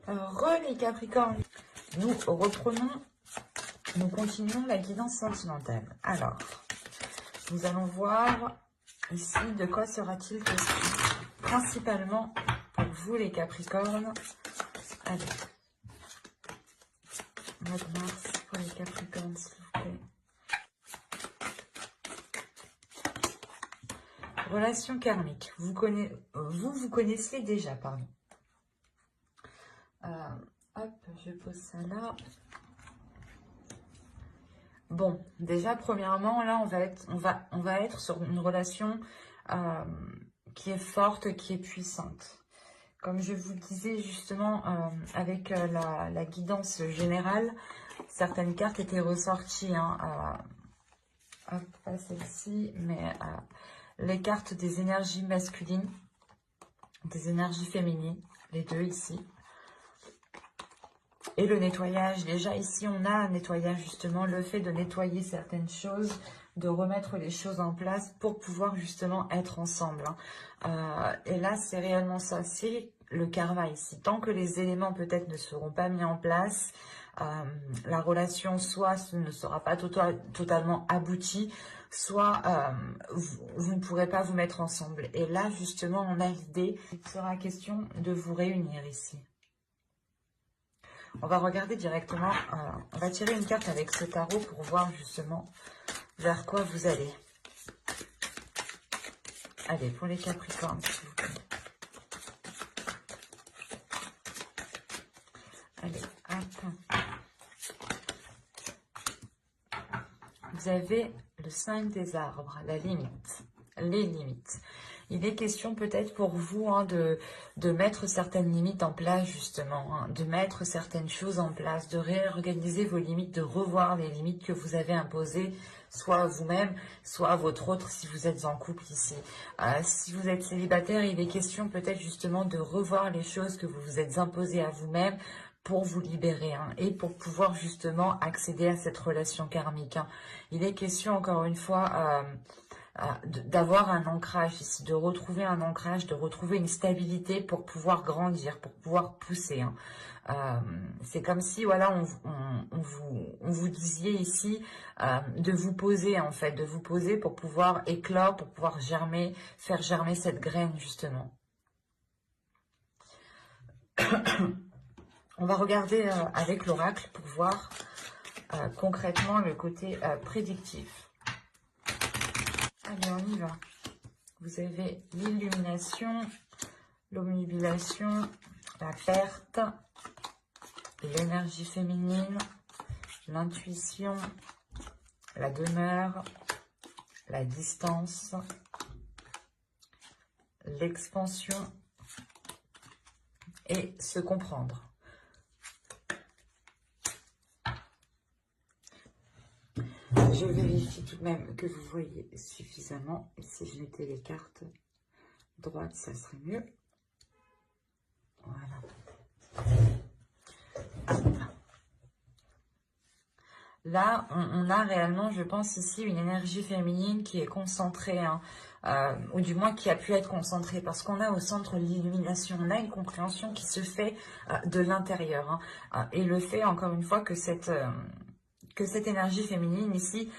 Les Capricornes, nous reprenons, nous continuons la guidance sentimentale. Alors, nous allons voir ici de quoi sera-t-il question, principalement pour vous les Capricornes. Allez, mois de mars pour les Capricornes, s'il vous plaît. Relation karmique, vous connaissez déjà, pardon. Hop, je pose ça là. Bon, déjà, premièrement, là, on va être sur une relation qui est forte, qui est puissante. Comme je vous le disais justement, avec la guidance générale, certaines cartes étaient ressorties. Hop, pas celle-ci, mais les cartes des énergies masculines, des énergies féminines, les deux ici. Et le nettoyage, déjà ici on a un nettoyage justement, le fait de nettoyer certaines choses, de remettre les choses en place pour pouvoir justement être ensemble. Et là c'est réellement ça, c'est le karma ici. Tant que les éléments peut-être ne seront pas mis en place, la relation soit ne sera pas totalement aboutie, soit vous ne pourrez pas vous mettre ensemble. Et là justement on a l'idée, il sera question de vous réunir ici. On va regarder directement, on va tirer une carte avec ce tarot pour voir justement vers quoi vous allez. Allez, pour les Capricornes, s'il vous plaît. Allez, hop. Vous avez le 5 des arbres, la limite, les limites. Il est question peut-être pour vous de mettre certaines limites en place justement, de mettre certaines choses en place, de réorganiser vos limites, de revoir les limites que vous avez imposées, soit à vous-même, soit à votre autre si vous êtes en couple ici. Si vous êtes célibataire, il est question peut-être justement de revoir les choses que vous vous êtes imposées à vous-même pour vous libérer et pour pouvoir justement accéder à cette relation karmique. Il est question encore une fois d'avoir un ancrage ici, de retrouver un ancrage, de retrouver une stabilité pour pouvoir grandir, pour pouvoir pousser. C'est comme si voilà, on vous disiez ici de vous poser en fait, de vous poser pour pouvoir éclore, pour pouvoir germer, faire germer cette graine justement. On va regarder avec l'oracle pour voir concrètement le côté prédictif. Allez, on y va. Vous avez l'illumination, l'omnibulation, la perte, l'énergie féminine, l'intuition, la demeure, la distance, l'expansion et se comprendre. Je vérifie tout de même que vous voyez suffisamment. Et si je mettais les cartes droites, ça serait mieux. Voilà. Là, on a réellement, je pense ici, une énergie féminine qui est concentrée, ou du moins qui a pu être concentrée, parce qu'on a au centre l'illumination, on a une compréhension qui se fait de l'intérieur. Et le fait, encore une fois, que cette énergie féminine ici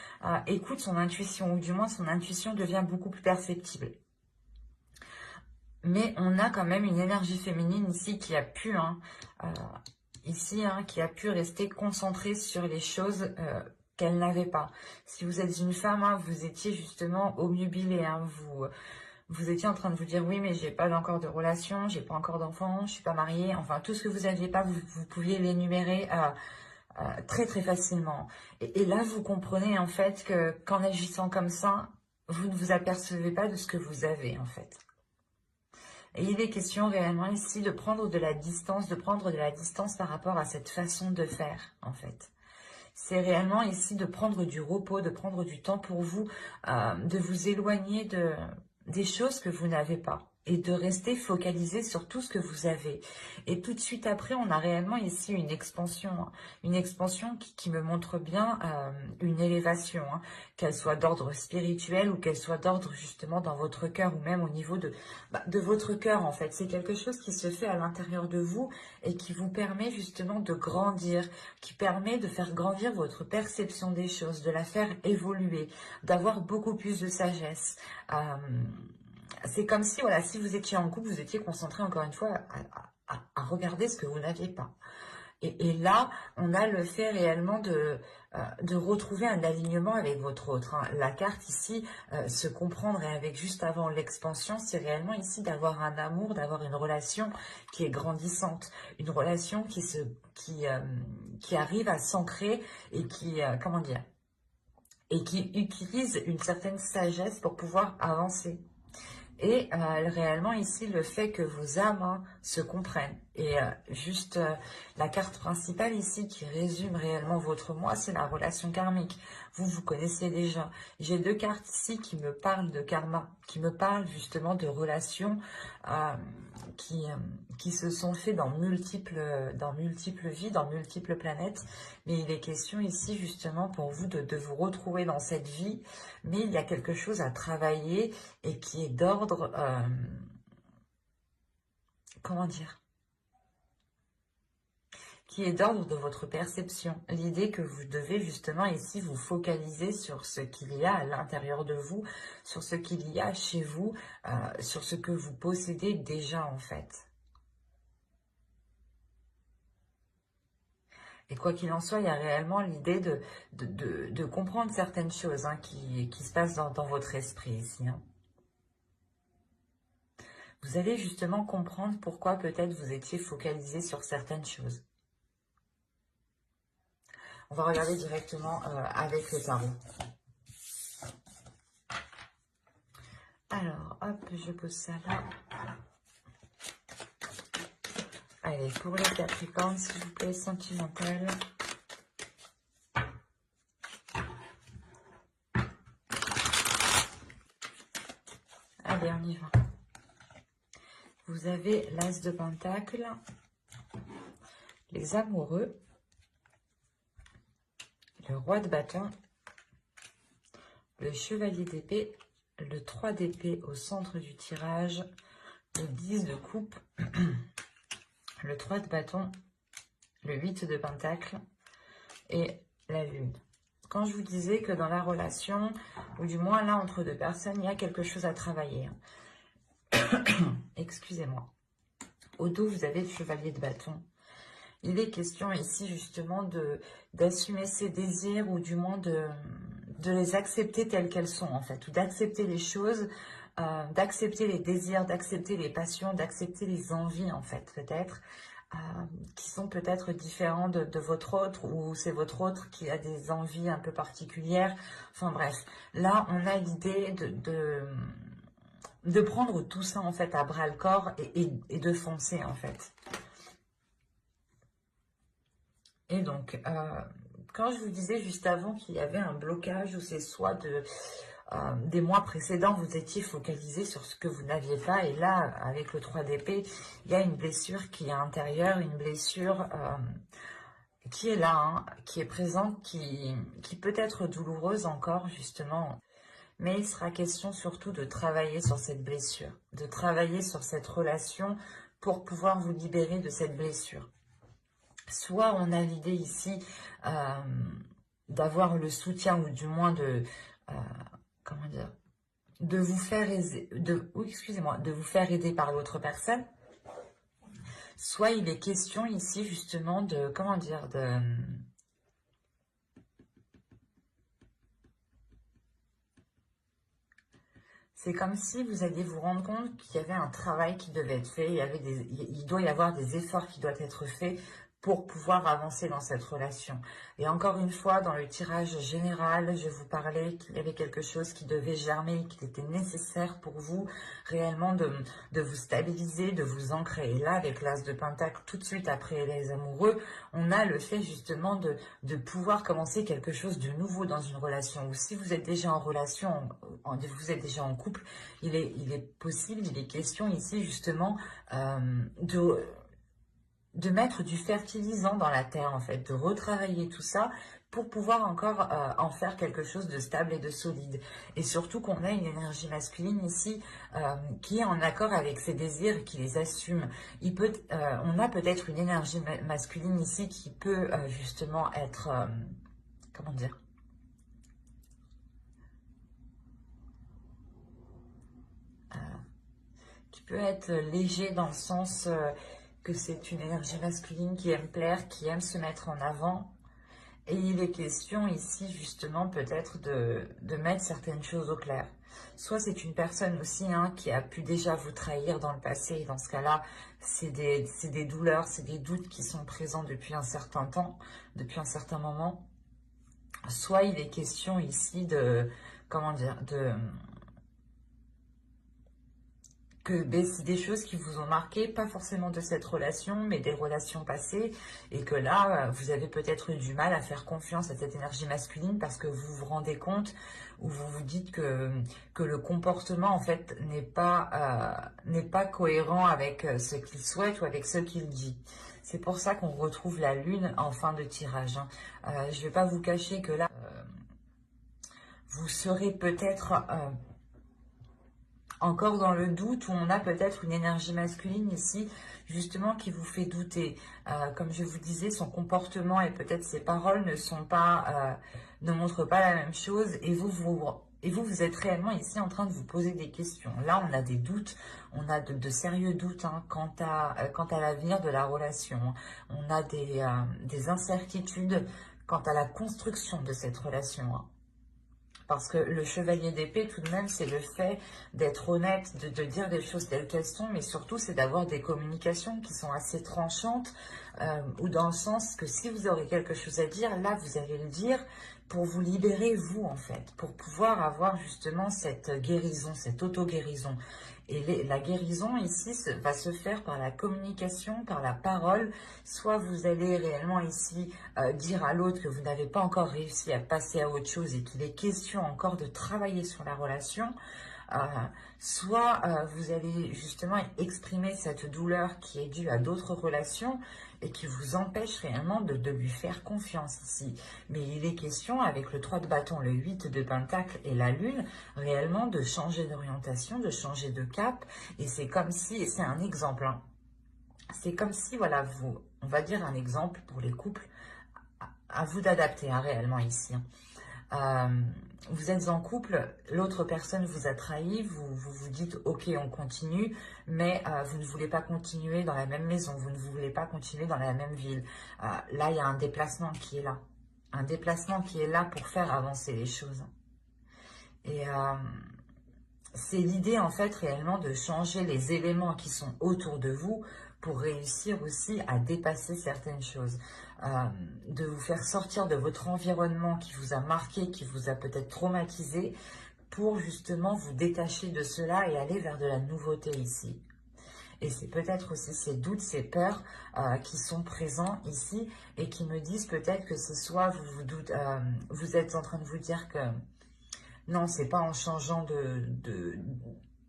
écoute son intuition, ou du moins son intuition devient beaucoup plus perceptible. Mais on a quand même une énergie féminine ici qui a pu, qui a pu rester concentrée sur les choses qu'elle n'avait pas. Si vous êtes une femme, vous étiez justement obnubilée, vous étiez en train de vous dire, oui, mais j'ai pas encore de relation, j'ai pas encore d'enfant, je suis pas mariée, enfin tout ce que vous n'aviez pas, vous pouviez l'énumérer très très facilement. Et là, vous comprenez en fait qu'en agissant comme ça, vous ne vous apercevez pas de ce que vous avez en fait. Et il est question réellement ici de prendre de la distance, par rapport à cette façon de faire en fait. C'est réellement ici de prendre du repos, de prendre du temps pour vous, de vous éloigner des choses que vous n'avez pas. et de rester focalisé sur tout ce que vous avez. Et tout de suite après, on a réellement ici une expansion qui me montre bien une élévation, hein, qu'elle soit d'ordre spirituel ou qu'elle soit d'ordre justement dans votre cœur ou même au niveau de votre cœur en fait. C'est quelque chose qui se fait à l'intérieur de vous et qui vous permet justement de grandir, qui permet de faire grandir votre perception des choses, de la faire évoluer, d'avoir beaucoup plus de sagesse. C'est comme si, voilà, si vous étiez en couple, vous étiez concentré encore une fois à regarder ce que vous n'aviez pas. Et là, on a le fait réellement de retrouver un alignement avec votre autre, hein. La carte ici, se comprendre et avec juste avant l'expansion, c'est réellement ici d'avoir un amour, d'avoir une relation qui est grandissante, une relation qui arrive à s'ancrer et qui, comment dire, et qui utilise une certaine sagesse pour pouvoir avancer. Et réellement ici, le fait que vos âmes se comprennent. Et juste la carte principale ici qui résume réellement votre moi, c'est la relation karmique. Vous connaissez déjà. J'ai deux cartes ici qui me parlent de karma, qui me parlent justement de relations euh, qui se sont faites dans multiples vies, dans multiples planètes. Mais il est question ici justement pour vous de vous retrouver dans cette vie. Mais il y a quelque chose à travailler et qui est d'ordre, comment dire, qui est d'ordre de votre perception. L'idée que vous devez justement ici vous focaliser sur ce qu'il y a à l'intérieur de vous, sur ce qu'il y a chez vous, sur ce que vous possédez déjà en fait. Et quoi qu'il en soit, il y a réellement l'idée de comprendre certaines choses qui se passent dans votre esprit ici. Vous allez justement comprendre pourquoi peut-être vous étiez focalisé sur certaines choses. On va regarder directement avec le tarot. Alors, hop, je pose ça là. Allez, pour les Capricornes, s'il vous plaît, sentimental. Allez, on y va. Vous avez l'As de Pentacle, les amoureux, le Roi de Bâton, le Chevalier d'épée, le 3 d'épée au centre du tirage, le 10 de coupe, le 3 de bâton, le 8 de pentacle et la lune. Quand je vous disais que dans la relation, ou du moins là entre deux personnes, il y a quelque chose à travailler. Excusez-moi. Au dos, vous avez le chevalier de bâton. Il est question ici justement d'assumer ses désirs ou du moins de les accepter telles qu'elles sont en fait. Ou d'accepter les choses, d'accepter les désirs, d'accepter les passions, d'accepter les envies en fait peut-être. Qui sont peut-être différents de votre autre, ou c'est votre autre qui a des envies un peu particulières. Enfin bref, là on a l'idée de prendre tout ça en fait à bras le corps et de foncer en fait. Et donc, quand je vous disais juste avant qu'il y avait un blocage, ou c'est soit des mois précédents, vous étiez focalisé sur ce que vous n'aviez pas, et là, avec le 3 d'épée, il y a une blessure qui est intérieure, une blessure qui est là, qui est présente, qui peut être douloureuse encore, justement. Mais il sera question surtout de travailler sur cette blessure, de travailler sur cette relation pour pouvoir vous libérer de cette blessure. Soit on a l'idée ici d'avoir le soutien, ou du moins comment dire, de vous faire aider, de vous faire aider par l'autre personne. Soit il est question ici justement de, comment dire, c'est comme si vous alliez vous rendre compte qu'il y avait un travail qui devait être fait, il doit y avoir des efforts qui doivent être faits pour pouvoir avancer dans cette relation. Et encore une fois, dans le tirage général, je vous parlais qu'il y avait quelque chose qui devait germer, qu'il était nécessaire pour vous réellement de vous stabiliser, de vous ancrer. Et là, avec l'As de Pentacle, tout de suite après les amoureux, on a le fait justement de pouvoir commencer quelque chose de nouveau dans une relation. Ou si vous êtes déjà en relation, vous êtes déjà en couple, il est possible, il est question ici justement de mettre du fertilisant dans la terre, en fait, de retravailler tout ça pour pouvoir encore en faire quelque chose de stable et de solide. Et surtout qu'on a une énergie masculine ici qui est en accord avec ses désirs et qui les assume. On a peut-être une énergie masculine ici qui peut justement être, comment dire, qui peut être léger dans le sens que c'est une énergie masculine qui aime plaire, qui aime se mettre en avant. Et il est question ici justement peut-être de mettre certaines choses au clair. Soit c'est une personne aussi qui a pu déjà vous trahir dans le passé, et dans ce cas-là, c'est des douleurs, c'est des doutes qui sont présents depuis un certain temps, depuis un certain moment. Soit il est question ici de, comment dire, c'est des choses qui vous ont marqué, pas forcément de cette relation, mais des relations passées, et que là, vous avez peut-être eu du mal à faire confiance à cette énergie masculine parce que vous vous rendez compte ou vous vous dites que le comportement, en fait, n'est pas cohérent avec ce qu'il souhaite ou avec ce qu'il dit. C'est pour ça qu'on retrouve la lune en fin de tirage. Je ne vais pas vous cacher que là, vous serez peut-être encore dans le doute, où on a peut-être une énergie masculine ici, justement, qui vous fait douter. Comme je vous disais, son comportement et peut-être ses paroles ne montrent pas la même chose, et vous êtes réellement ici en train de vous poser des questions. Là, on a des doutes, on a de sérieux doutes quant à l'avenir de la relation. On a des incertitudes quant à la construction de cette relation. Parce que le chevalier d'épée, tout de même, c'est le fait d'être honnête, de dire des choses telles qu'elles sont, mais surtout, c'est d'avoir des communications qui sont assez tranchantes, ou dans le sens que si vous aurez quelque chose à dire, là, vous allez le dire pour vous libérer, vous, en fait, pour pouvoir avoir justement cette guérison, cette auto-guérison. Et la guérison, ici, va se faire par la communication, par la parole. Soit vous allez réellement ici dire à l'autre que vous n'avez pas encore réussi à passer à autre chose et qu'il est question encore de travailler sur la relation. Soit vous allez justement exprimer cette douleur qui est due à d'autres relations et qui vous empêche réellement de lui faire confiance ici. Mais il est question, avec le 3 de bâton, le 8 de pentacle et la lune, réellement de changer d'orientation, de changer de cap. Et c'est comme si, et c'est un exemple, c'est comme si, voilà, on va dire un exemple pour les couples, à vous d'adapter réellement ici. Vous êtes en couple, l'autre personne vous a trahi, vous dites ok on continue, mais vous ne voulez pas continuer dans la même maison, vous ne voulez pas continuer dans la même ville. Là il y a un déplacement qui est là, un déplacement qui est là pour faire avancer les choses. Et c'est l'idée en fait réellement de changer les éléments qui sont autour de vous pour réussir aussi à dépasser certaines choses. De vous faire sortir de votre environnement qui vous a marqué, qui vous a peut-être traumatisé, pour justement vous détacher de cela et aller vers de la nouveauté ici. Et c'est peut-être aussi ces doutes, ces peurs qui sont présents ici et qui me disent peut-être que ce soit vous êtes en train de vous dire que non, c'est pas en changeant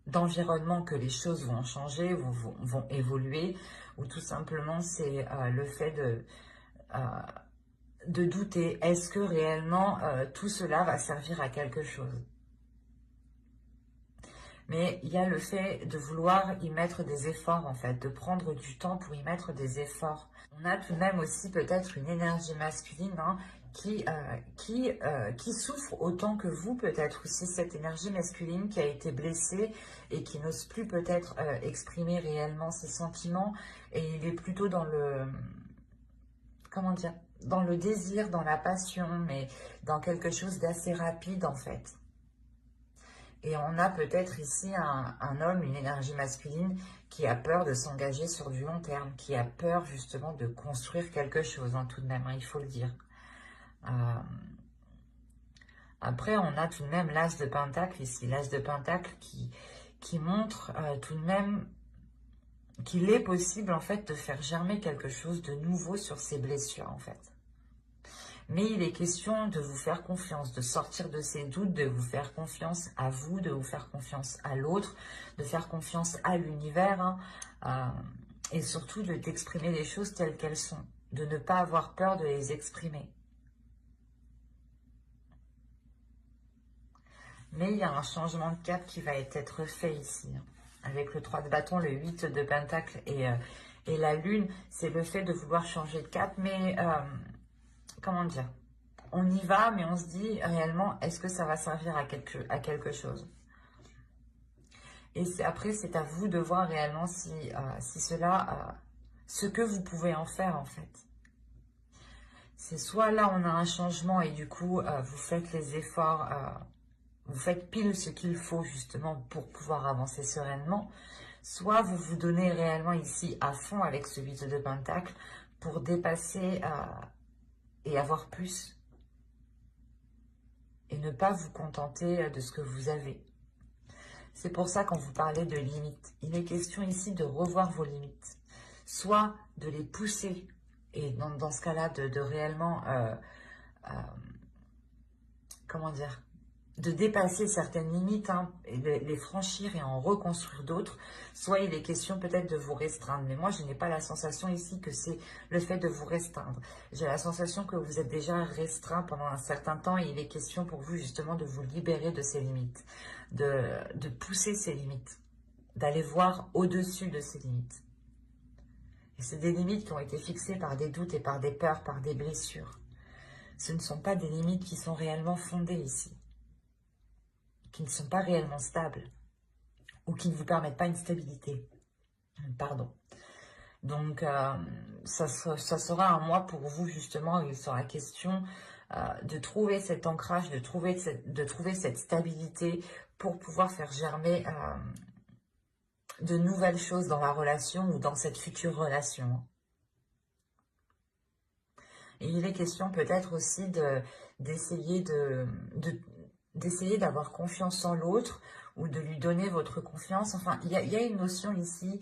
d'environnement que les choses vont changer, vont évoluer, ou tout simplement c'est le fait de douter. Est-ce que réellement tout cela va servir à quelque chose? Mais il y a le fait de vouloir y mettre des efforts, en fait, de prendre du temps pour y mettre des efforts. On a tout de même aussi peut-être une énergie masculine qui souffre autant que vous, peut-être aussi cette énergie masculine qui a été blessée et qui n'ose plus peut-être exprimer réellement ses sentiments. Et il est plutôt dans le, comment dire, dans le désir, dans la passion, mais dans quelque chose d'assez rapide en fait. Et on a peut-être ici un homme, une énergie masculine qui a peur de s'engager sur du long terme, qui a peur justement de construire quelque chose, hein, tout de même, hein, il faut le dire. Après, on a tout de même l'As de Pentacle ici, l'As de Pentacle qui montre tout de même qu'il est possible en fait de faire germer quelque chose de nouveau sur ces blessures en fait. Mais il est question de vous faire confiance, de sortir de ces doutes, de vous faire confiance à vous, de vous faire confiance à l'autre, de faire confiance à l'univers, hein, et surtout d'exprimer les choses telles qu'elles sont, de ne pas avoir peur de les exprimer. Mais il y a un changement de cap qui va être fait ici, hein. Avec le 3 de bâton, le 8 de pentacle et la lune, c'est le fait de vouloir changer de cap, mais comment dire, on y va, mais on se dit réellement, est-ce que ça va servir à quelque chose? Et après, c'est à vous de voir réellement si cela, ce que vous pouvez en faire en fait. C'est soit là, on a un changement et du coup, vous faites les efforts, vous faites pile ce qu'il faut justement pour pouvoir avancer sereinement, soit vous vous donnez réellement ici à fond avec ce 8 de pentacle pour dépasser et avoir plus. Et ne pas vous contenter de ce que vous avez. C'est pour ça quand vous parlez de limites, il est question ici de revoir vos limites. Soit de les pousser, et dans ce cas-là, de réellement, comment dire, de dépasser certaines limites, hein, et de les franchir et en reconstruire d'autres, soit il est question peut-être de vous restreindre. Mais moi, je n'ai pas la sensation ici que c'est le fait de vous restreindre. J'ai la sensation que vous êtes déjà restreint pendant un certain temps et il est question pour vous justement de vous libérer de ces limites, de pousser ces limites, d'aller voir au-dessus de ces limites. Et c'est des limites qui ont été fixées par des doutes et par des peurs, par des blessures. Ce ne sont pas des limites qui sont réellement fondées ici, qui ne sont pas réellement stables ou qui ne vous permettent pas une stabilité. Pardon. Donc, ça sera un mois pour vous, justement, où il sera question de trouver cet ancrage, de trouver cette stabilité pour pouvoir faire germer de nouvelles choses dans la relation ou dans cette future relation. Et il est question peut-être aussi d'essayer d'avoir confiance en l'autre ou de lui donner votre confiance. Enfin, il y a une notion ici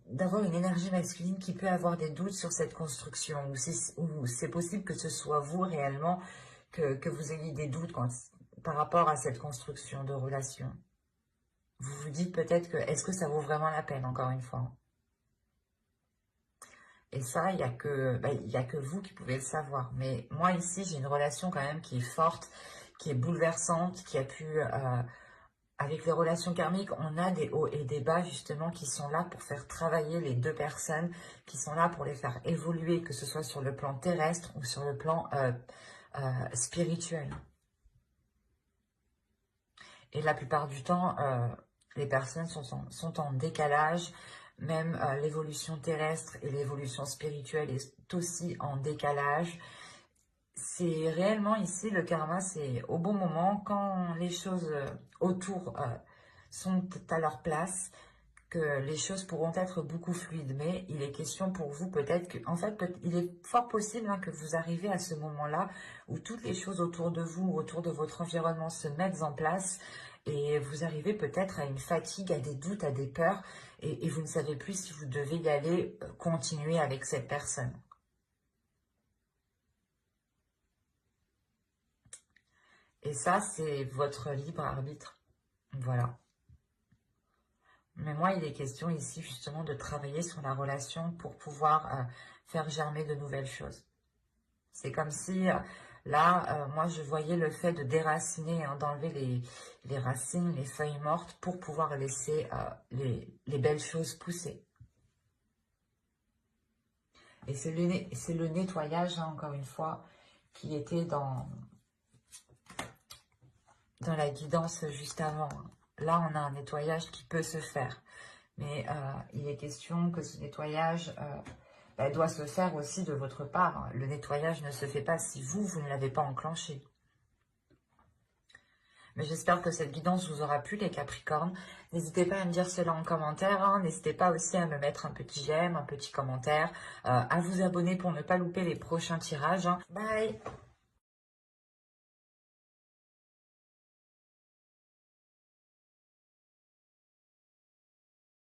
d'avoir une énergie masculine qui peut avoir des doutes sur cette construction, ou c'est possible que ce soit vous réellement que vous ayez des doutes par rapport à cette construction de relation. Vous vous dites peut-être que, est-ce que ça vaut vraiment la peine, encore une fois? Et ça, il n'y a que vous qui pouvez le savoir. Mais moi, ici, j'ai une relation quand même qui est forte, qui est bouleversante, qui a pu... avec les relations karmiques, on a des hauts et des bas, justement, qui sont là pour faire travailler les deux personnes, qui sont là pour les faire évoluer, que ce soit sur le plan terrestre ou sur le plan spirituel. Et la plupart du temps, les personnes sont en décalage. Même l'évolution terrestre et l'évolution spirituelle est aussi en décalage. C'est réellement ici, le karma, c'est au bon moment, quand les choses autour sont à leur place, que les choses pourront être beaucoup fluides. Mais il est question pour vous peut-être que, en fait, il est fort possible que vous arrivez à ce moment-là où toutes les choses autour de vous, autour de votre environnement se mettent en place et vous arrivez peut-être à une fatigue, à des doutes, à des peurs et vous ne savez plus si vous devez y aller, continuer avec cette personne. Et ça, c'est votre libre arbitre. Voilà. Mais moi, il est question ici justement de travailler sur la relation pour pouvoir faire germer de nouvelles choses. C'est comme si, là, moi, je voyais le fait de déraciner, hein, d'enlever les racines, les feuilles mortes pour pouvoir laisser les belles choses pousser. Et c'est le nettoyage, hein, encore une fois, qui était dans la guidance juste avant. Là, on a un nettoyage qui peut se faire. Mais il est question que ce nettoyage doit se faire aussi de votre part. Le nettoyage ne se fait pas si vous ne l'avez pas enclenché. Mais j'espère que cette guidance vous aura plu les Capricornes. N'hésitez pas à me dire cela en commentaire, hein. N'hésitez pas aussi à me mettre un petit j'aime, un petit commentaire, à vous abonner pour ne pas louper les prochains tirages, hein. Bye!